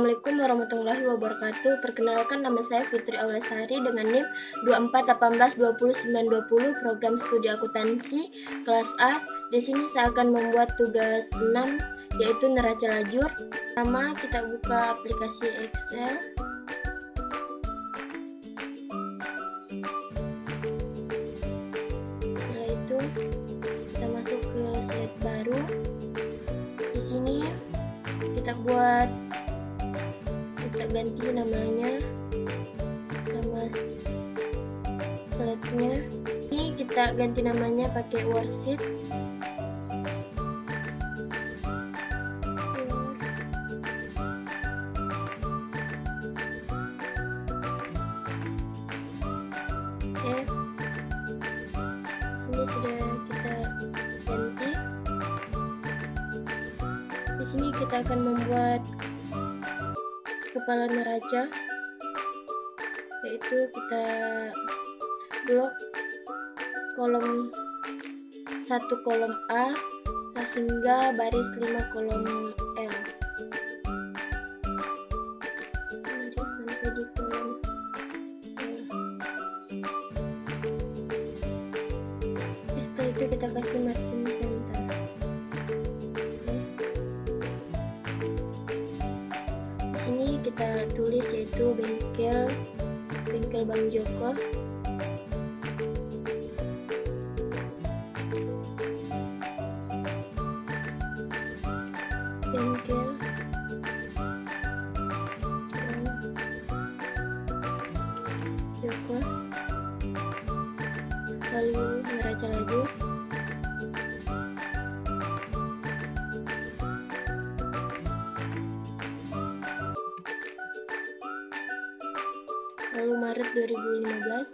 Assalamualaikum warahmatullahi wabarakatuh. Perkenalkan, nama saya Fitri Aulasari dengan NIM 24182090, program studi akuntansi kelas A. Di sini saya akan membuat tugas 6, yaitu neraca lajur. Pertama, kita buka aplikasi Excel. Setelah itu, kita masuk ke slide baru. Di sini kita ganti namanya, nama slide-nya. Ini kita ganti namanya pakai worksheet. Oke, sini sudah kita ganti. Di sini kita akan membuat kepala neraca, yaitu kita blok kolom 1 kolom A sehingga baris 5 kolom L. Sampai di kolom L. Setelah itu kita kasih margin center. Sini kita tulis yaitu bengkel Bang Joko. Bengkel Bang Joko. Lalu neraca lajur. Lalu Maret 2015.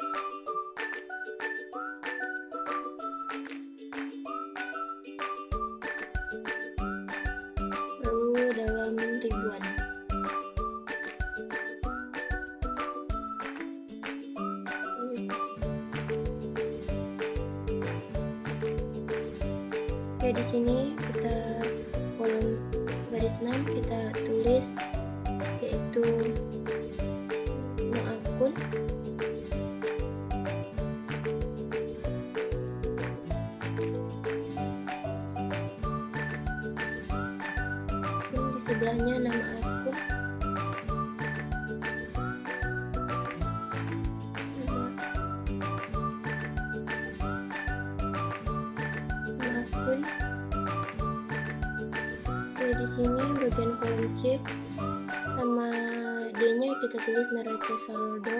Lalu dalam ribuan. Oke, di sini kita kolom baris 6 kita tulis yaitu akun. Di sebelahnya nama akun. Nama akun. Oke, di sini bagian kolom C sama D-nya kita tulis neraca saldo.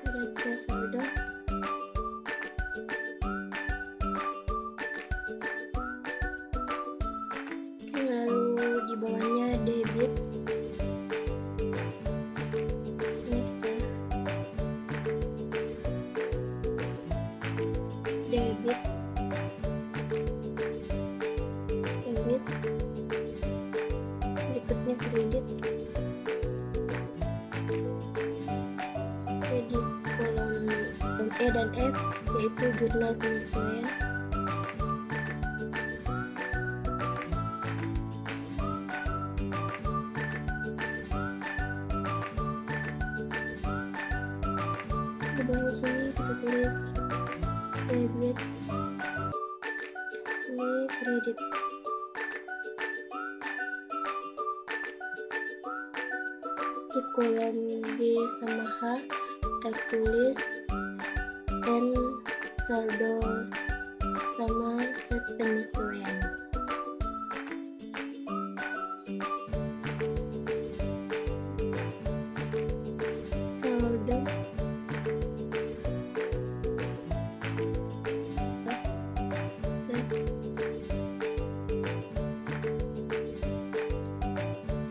Neraca saldo. Oke, lalu di bawahnya debit. Sini kita debit. Berikutnya kredit. Di kolom E dan F yaitu jurnal penyesuaian. Di bawahnya sini kita tulis debit, sini kredit. Di kolom G sama H kita tulis dan saldo sama set penyesuaian. Saldo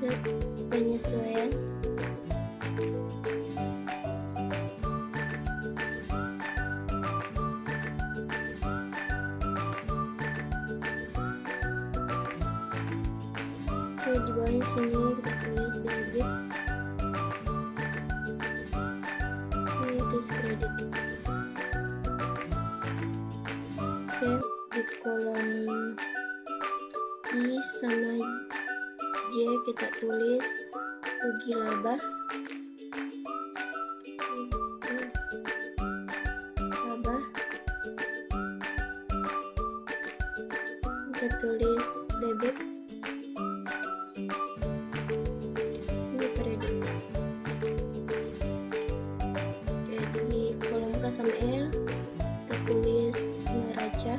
set penyesuaian. Oke, di bawah sini kita tulis debit, ini terus kredit. Oke, kolom I sama J kita tulis rugi laba. Kita tulis debit. Sini kredit. Oke, di kolom K sama L kita tulis neraca.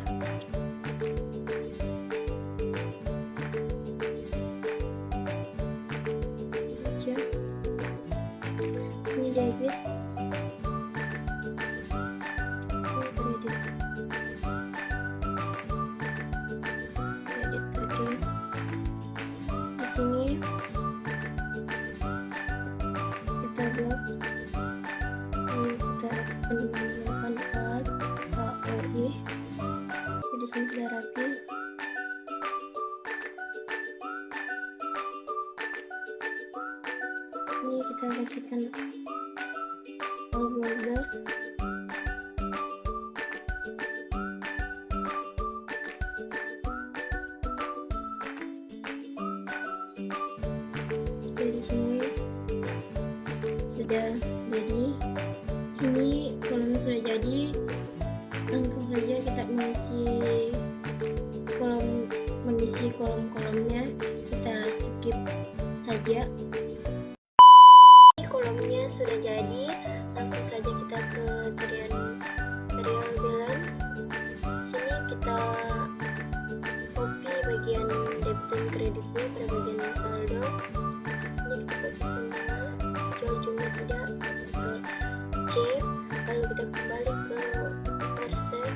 Sini debit. Sini kita blok, kita akan menggunakan alt AOI. Di sini sudah rapi. Ini kita kasihkan all border. Di sini sudah jadi. Sini kolomnya sudah jadi. Langsung saja kita mengisi kolom-kolomnya. Kita skip saja. Ini kolomnya sudah jadi. Langsung saja kita ke trial balance. Sini kita copy bagian debit dan kreditnya pada bagian saldo. Ini kita copy semua, kecuali jumlah tidak, Ctrl C, lalu kita kembali ke verset.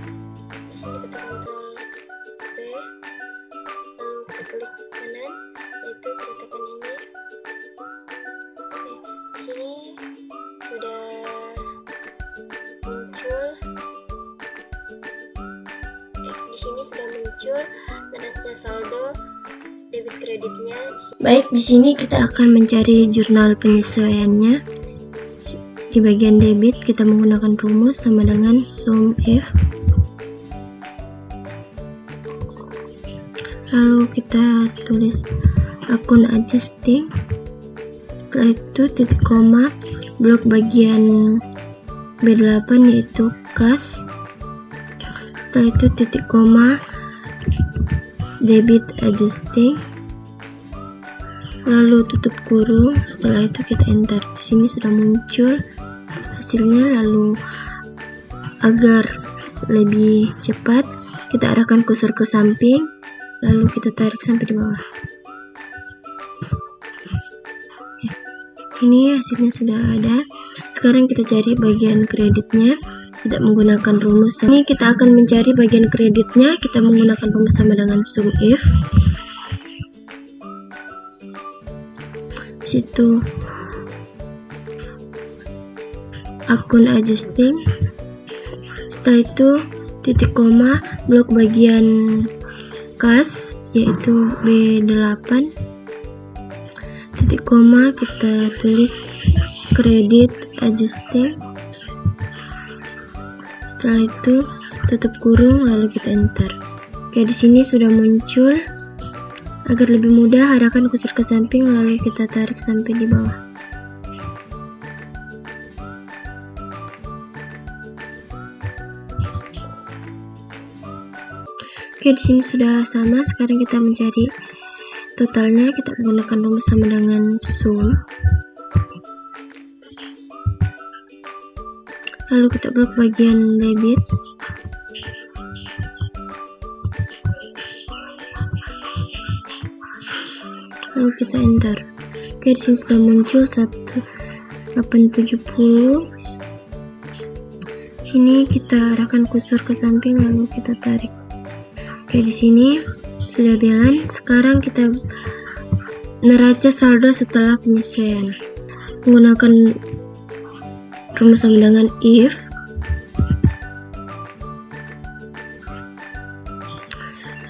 Sini kita Ctrl V, lalu kita klik kanan, yaitu kita tekan ini. Oke, di sini sudah muncul. Di sini sudah muncul neraca saldo debit kreditnya. Baik, di sini kita akan mencari jurnal penyesuaiannya. Di bagian debit kita menggunakan rumus sama dengan sum if. Lalu kita tulis akun adjusting. Setelah itu titik koma, blok bagian B8 yaitu kas. Setelah itu titik koma, debit adjusting, lalu tutup kurung. Setelah itu kita enter. Di sini sudah muncul hasilnya. Lalu agar lebih cepat kita arahkan kursor ke samping, lalu kita tarik sampai di bawah. Ini hasilnya sudah ada. Sekarang kita cari bagian kreditnya. Tidak menggunakan rumus. Ini kita akan mencari bagian kreditnya. Kita menggunakan rumus sama dengan sum if. Situ akun adjusting. Setelah itu titik koma, blok bagian kas yaitu B8. Titik koma, kita tulis kredit adjusting. Setelah itu tutup kurung, lalu kita enter. Oke, di sini sudah muncul. Agar lebih mudah, arahkan kursor ke samping, lalu kita tarik sampai di bawah. Oke, di sini sudah sama. Sekarang kita mencari totalnya. Kita menggunakan rumus sama dengan sum. Lalu kita blok bagian debit. Lalu kita enter. Oke, di sini sudah muncul 1870. Sini kita arahkan kursor ke samping, lalu kita tarik. Oke, di sini sudah balance. Sekarang kita neraca saldo setelah penyesuaian. Menggunakan rumus sama dengan if.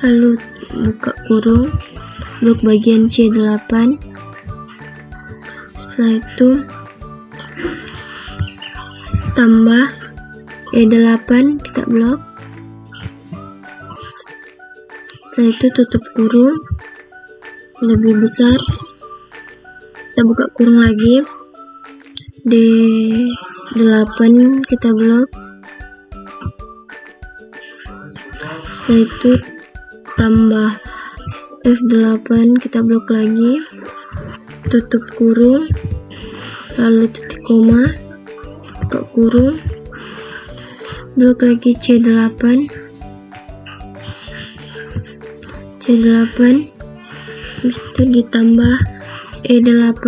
Lalu buka kurung, blok bagian C8. Setelah itu tambah E8, kita blok. Setelah itu tutup kurung lebih besar, kita buka kurung lagi, D8 kita blok. Setelah itu tambah F8 kita blok lagi, tutup kurung, lalu titik koma, buka kurung, blok lagi C8, habis itu ditambah E8,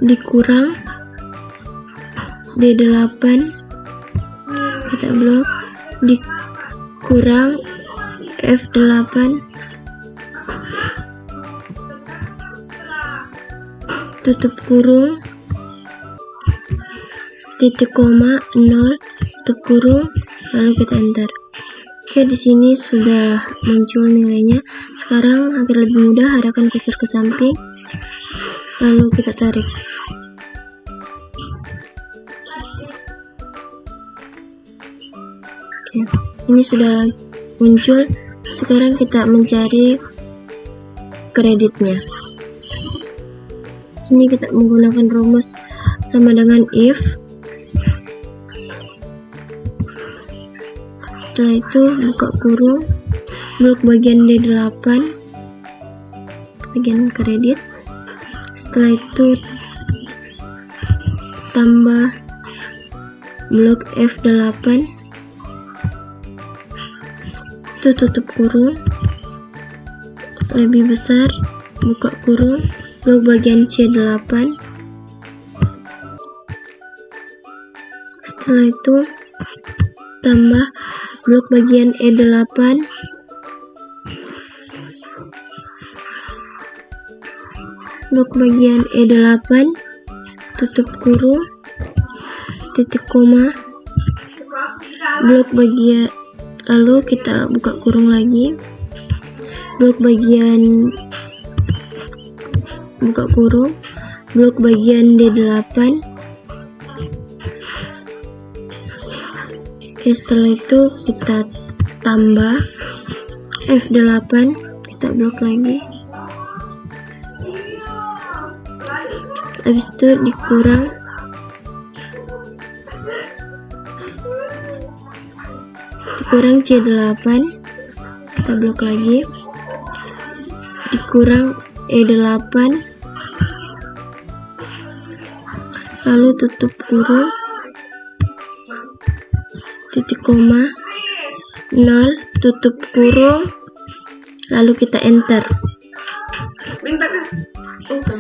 dikurang D8 kita blok, dikurang F8, tutup kurung, titik koma 0, tutup kurung, lalu kita enter. Oke, di sini sudah muncul nilainya. Sekarang agar lebih mudah, arahkan kursor ke samping, lalu kita tarik. Oke, ini sudah muncul. Sekarang kita mencari kreditnya. Sini kita menggunakan rumus sama dengan if. Setelah itu buka kurung, blok bagian D8, bagian kredit. Setelah itu tambah blok F8, itu tutup kurung lebih besar, buka kurung, blok bagian C8. Setelah itu tambah blok bagian E8, blok bagian E8, tutup kurung, titik koma, blok bagian, lalu kita buka kurung lagi, blok bagian, buka kurung, blok bagian D8. Oke, setelah itu kita tambah F8, kita blok lagi, habis itu dikurang C8, kita blok lagi, dikurang E8, lalu tutup kurung, titik koma 0, tutup kurung, lalu kita enter.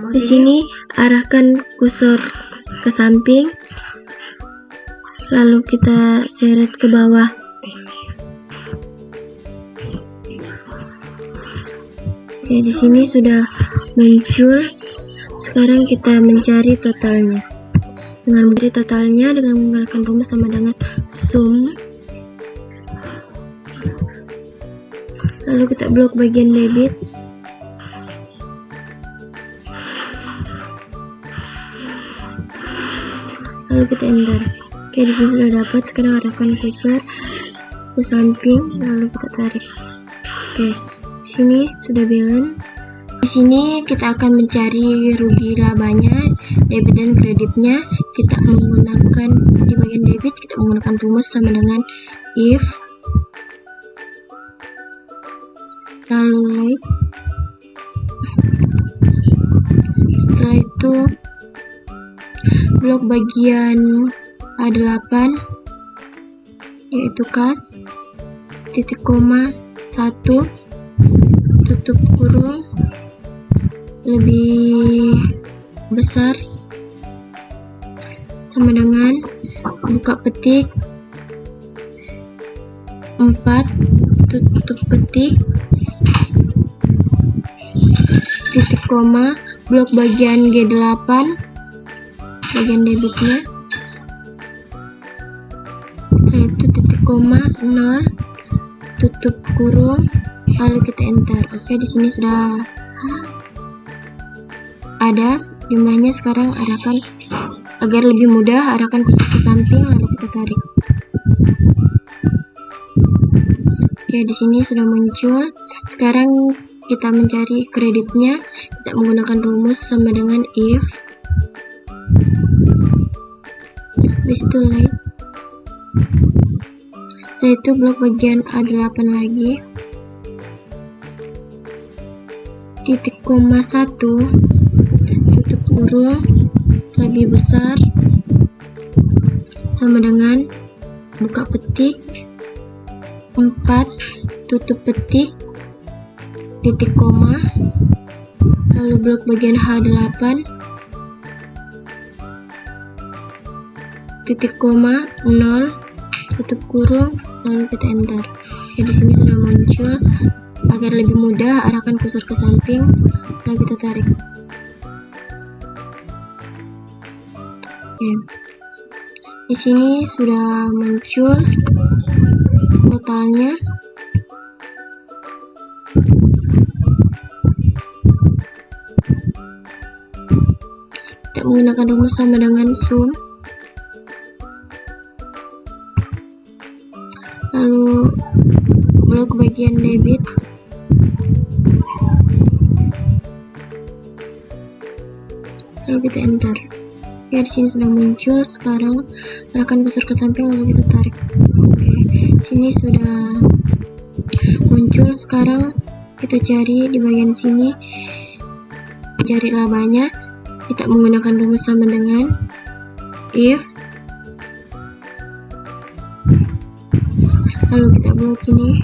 Di sini arahkan kursor ke samping, lalu kita seret ke bawah. Ya, di sini sudah muncul. Sekarang kita mencari totalnya. Dengan mencari totalnya dengan menggunakan rumus sama dengan sum. Lalu kita blok bagian debit. Lalu kita enter. Oke, di sini sudah dapat. Sekarang arahkan kursor ke samping, lalu kita tarik. Oke, di sini sudah balance. Di sini kita akan mencari rugi labanya, debit dan kreditnya. Kita menggunakan di bagian debit, kita menggunakan rumus sama dengan if, lalu like. Setelah itu blok bagian A8 yaitu kas, titik koma 1, tutup kurung lebih besar sama dengan buka petik 4, tutup petik, titik koma, blok bagian G8, bagian debitnya. Setelah itu titik koma 0, tutup kurung, lalu kita enter. Oke, di sini sudah ada jumlahnya. Sekarang arahkan Agar lebih mudah, arahkan kursor ke samping lalu kita tarik. Oke, di sini sudah muncul. Sekarang kita mencari kreditnya. Kita menggunakan rumus sama dengan if late. Setelah itu blok bagian A8 lagi. Titik koma 1 tutup kurung lebih besar sama dengan buka petik 4 tutup petik titik koma, lalu blok bagian H8 titik koma 0 tutup kurung lalu kita enter. Oke, di sini sudah muncul. Agar lebih mudah, arahkan kursor ke samping lalu kita tarik. Oke. Di sini sudah muncul totalnya. Kita menggunakan rumus sama dengan sum. Lalu blok bagian debit. Lalu kita enter. Ya, di sini sudah muncul. Sekarang arahkan kursor ke samping lalu kita tarik. Oke, di sini sudah muncul. Sekarang kita cari di bagian sini, cari labanya. Kita menggunakan rumus sama dengan if, lalu kita blok ini.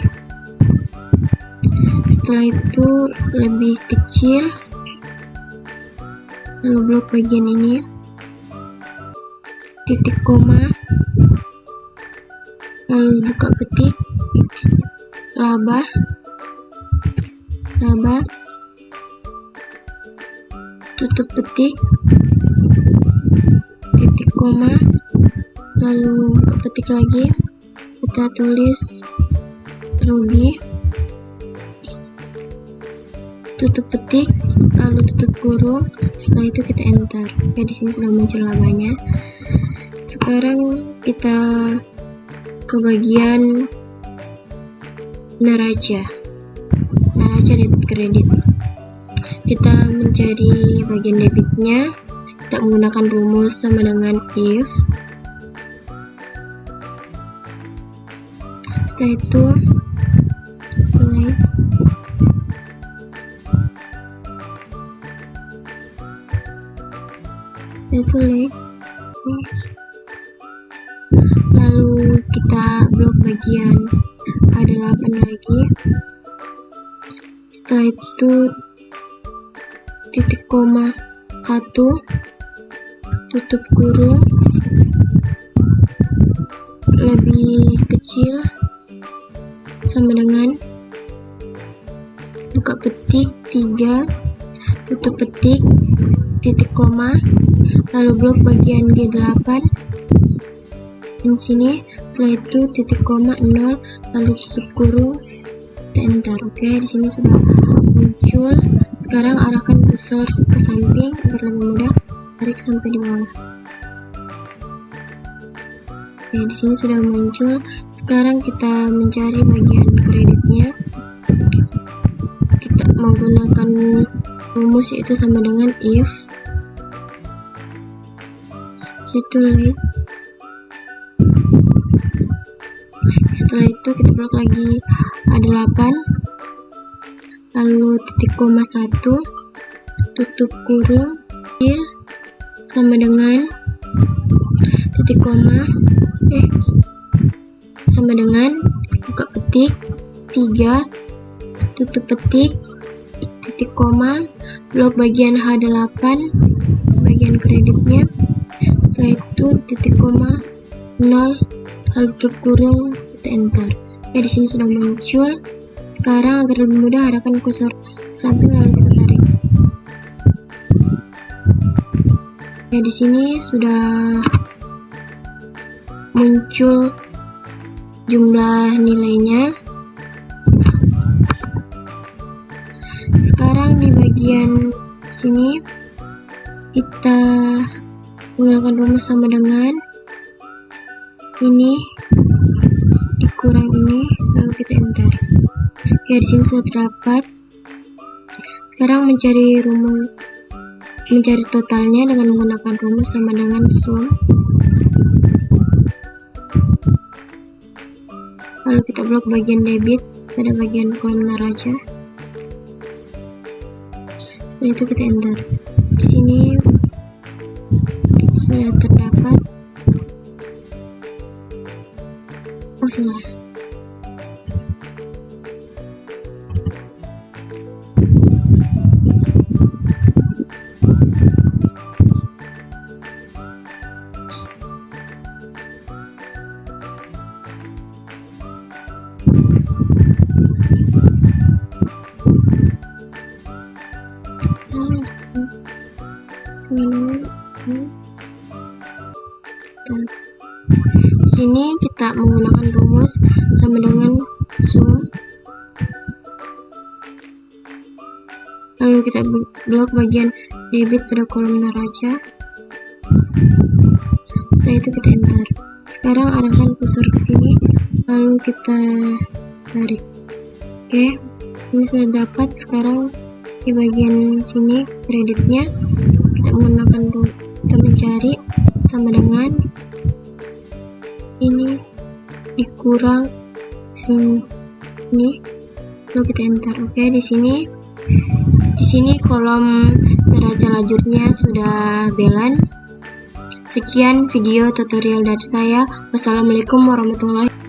Setelah itu lebih kecil, lalu blok bagian ini titik koma, lalu buka petik laba tutup petik titik koma, lalu buka petik lagi, kita tulis rugi tutup petik lalu tutup kurung. Setelah itu kita enter. Oke, di sini sudah muncul labanya. Sekarang kita ke bagian neraca debit kredit. Kita mencari bagian debitnya. Kita menggunakan rumus sama dengan if. Setelah itu late. Lalu kita blok bagian A8 lagi. Setelah itu titik koma 1 tutup kurung lebih kecil sama dengan buka petik 3 tutup petik titik koma, lalu blok bagian G8 di sini. Setelah itu titik koma 0 lalu tutup kurung, kita enter. Oke, di sini sudah muncul. Sekarang arahkan kursor ke samping agar lebih mudah, tarik sampai di bawah. Oke, di sini sudah muncul. Sekarang kita mencari bagian kreditnya. Kita menggunakan rumus yaitu sama dengan if late. Setelah itu kita blok lagi A8 lalu titik koma 1 tutup kurung sama dengan titik koma sama dengan buka petik 3 tutup petik titik koma, blok bagian H8 bagian kreditnya. Setelah itu titik koma 0 lalu tutup kurung, kita enter. Ya, di sini sudah muncul. Sekarang agar lebih mudah, arahkan kursor ke samping lalu kita tarik. Ya, di sini sudah muncul jumlah nilainya. Sekarang di bagian sini kita menggunakan rumus sama dengan ini dikurang ini, lalu kita enter. Oke, di sini sudah terdapat. Sekarang mencari totalnya dengan menggunakan rumus sama dengan sum. Lalu kita blok bagian debit pada bagian kolom neraca. Setelah itu kita enter. Di sini sudah terdapat. Oh, salah. Di sini kita menggunakan rumus sama dengan sum. Lalu kita blok bagian debit pada kolom neraca. Setelah itu kita enter. Sekarang arahkan kursor ke sini, lalu kita tarik. Oke, ini sudah dapat. Sekarang di bagian sini kreditnya kita mencari sama dengan ini dikurang sini, lalu kita enter. Oke, di sini kolom neraca lajurnya sudah balance. Sekian video tutorial dari saya. Wassalamualaikum warahmatullahi wabarakatuh.